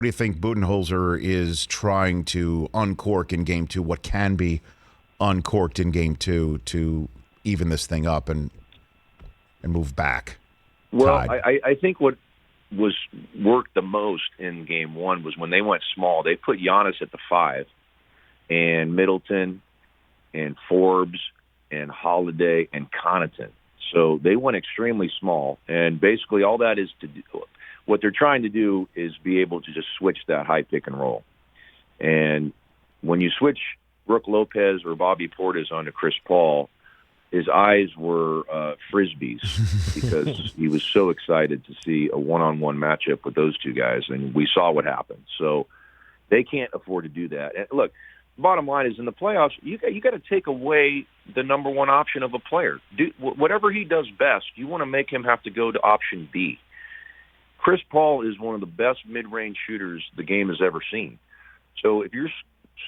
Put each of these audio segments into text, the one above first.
do you think Budenholzer is trying to uncork in Game 2? What can be uncorked in Game 2 to even this thing up and move back? Well, I think what was worked the most in Game 1 was when they went small. They put Giannis at the 5, and Middleton, and Forbes, and Holiday, and Connaughton. So they went extremely small, and basically all that is to do. What they're trying to do is be able to just switch that high pick and roll. And when you switch Brook Lopez or Bobby Portis onto Chris Paul, his eyes were Frisbees because he was so excited to see a one-on-one matchup with those two guys, and we saw what happened. So they can't afford to do that. And look, bottom line is in the playoffs, you got to take away the number one option of a player. Whatever he does best, you want to make him have to go to option B. Chris Paul is one of the best mid-range shooters the game has ever seen. So if you're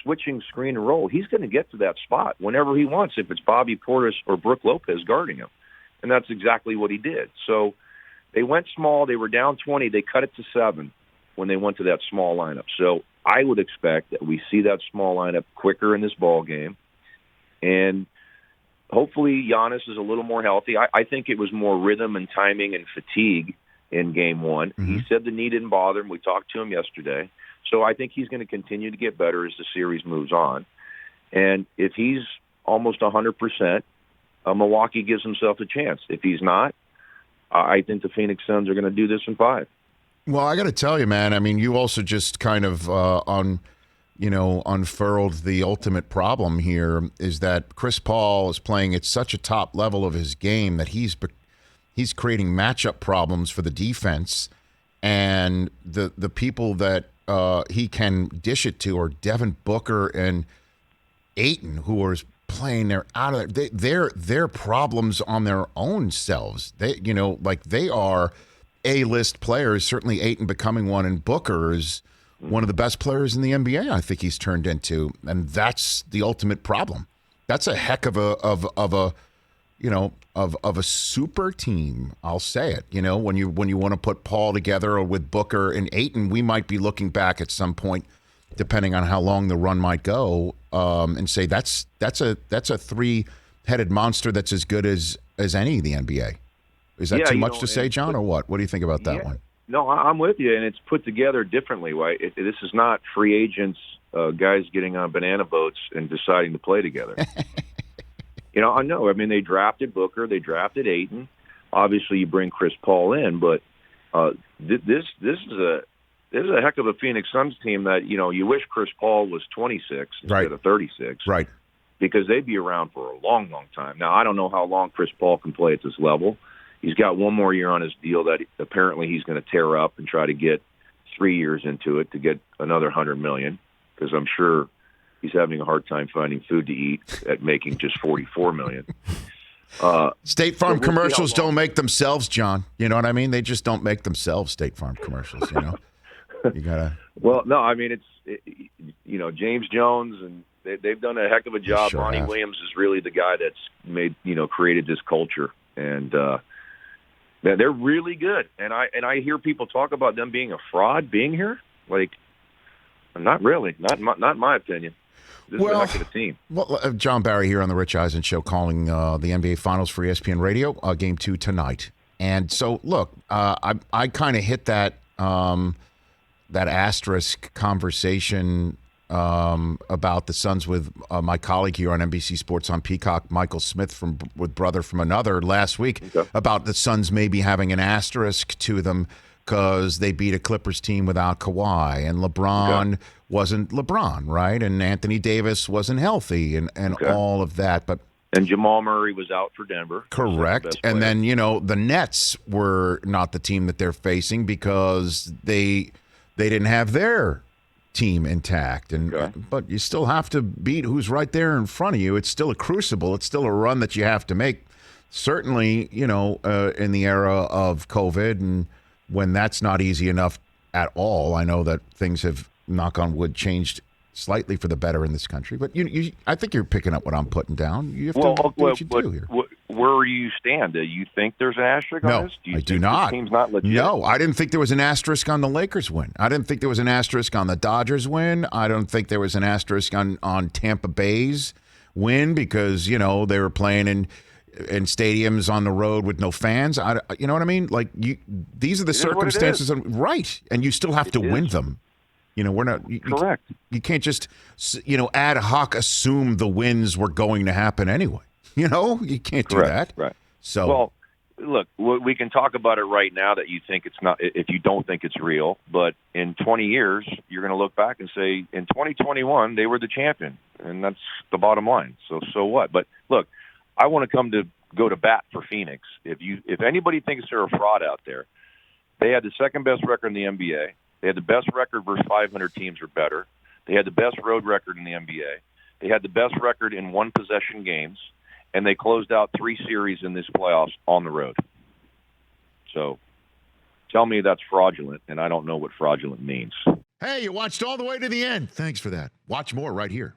switching screen and roll, he's going to get to that spot whenever he wants, if it's Bobby Portis or Brook Lopez guarding him. And that's exactly what he did. So they went small. They were down 20. They cut it to 7 when they went to that small lineup. So I would expect that we see that small lineup quicker in this ball game. And hopefully Giannis is a little more healthy. I think it was more rhythm and timing and fatigue in Game 1. Mm-hmm. He said the knee didn't bother him. We talked to him yesterday. So I think he's going to continue to get better as the series moves on. And if he's almost 100%, Milwaukee gives himself a chance. If he's not, I think the Phoenix Suns are going to do this in 5. Well, I got to tell you, man, I mean, you also just kind of unfurled the ultimate problem here is that Chris Paul is playing at such a top level of his game that he's creating matchup problems for the defense, and the people that he can dish it to are Devin Booker and Ayton, who are playing their problems on their own selves. They are A-list players. Certainly, Ayton becoming one, and Booker is one of the best players in the NBA. I think he's turned into, and that's the ultimate problem. That's a heck of a super team. I'll say it. When you want to put Paul together with Booker and Ayton, we might be looking back at some point, depending on how long the run might go, and say that's a three-headed monster that's as good as any in the NBA. Is that too much to say, John, or what? What do you think about that one? No, I'm with you, and it's put together differently. Right? This is not free agents, guys getting on banana boats and deciding to play together. I know. I mean, they drafted Booker, they drafted Ayton. Obviously, you bring Chris Paul in, but this is a heck of a Phoenix Suns team that you wish Chris Paul was 26 instead of 36, right? Because they'd be around for a long, long time. Now, I don't know how long Chris Paul can play at this level. He's got one more year on his deal that apparently he's going to tear up and try to get 3 years into it to get another $100 million, because I'm sure he's having a hard time finding food to eat at making just $44 million. State Farm commercials don't make themselves, John. You know what I mean? They just don't make themselves, State Farm commercials, You gotta. Well, no, I mean, James Jones, and they've done a heck of a job. Sure Monty have. Williams is really the guy that's created this culture. And they're really good. And I hear people talk about them being a fraud being here. Like, not really. Not in my opinion. This is a heck of a team. Well, Jon Barry here on the Rich Eisen Show, calling the NBA Finals for ESPN Radio, Game 2 tonight. And so, look, I kind of hit that asterisk conversation about the Suns with my colleague here on NBC Sports on Peacock, Michael Smith with Brother from Another last week, about the Suns maybe having an asterisk to them because they beat a Clippers team without Kawhi, and LeBron wasn't LeBron, right? And Anthony Davis wasn't healthy, and all of that. And Jamal Murray was out for Denver. Correct. And then, the Nets were not the team that they're facing because they didn't have their team intact. But you still have to beat who's right there in front of you. It's still a crucible. It's still a run that you have to make. Certainly, in the era of COVID, and when that's not easy enough at all. I know that things have, knock on wood, changed slightly for the better in this country. But I think you're picking up what I'm putting down. You have to do what you do here. where do you stand? Do you think there's an asterisk on this? I do not. This team's not legit? No, I didn't think there was an asterisk on the Lakers win. I didn't think there was an asterisk on the Dodgers win. I don't think there was an asterisk on Tampa Bay's win because, they were playing in stadiums on the road with no fans. You know what I mean? Like, these are the circumstances. Right. And you still have to win them. We're not correct. You can't just, ad hoc assume the wins were going to happen anyway. You can't do that. Right. So, well, look, we can talk about it right now that you think it's not, if you don't think it's real, but in 20 years, you're going to look back and say, in 2021, they were the champion, and that's the bottom line. So what? But look, I want to go to bat for Phoenix. If anybody thinks they're a fraud out there, they had the second best record in the NBA. They had the best record versus 500 teams or better. They had the best road record in the NBA. They had the best record in one-possession games, and they closed out 3 series in this playoffs on the road. So tell me that's fraudulent, and I don't know what fraudulent means. Hey, you watched all the way to the end. Thanks for that. Watch more right here.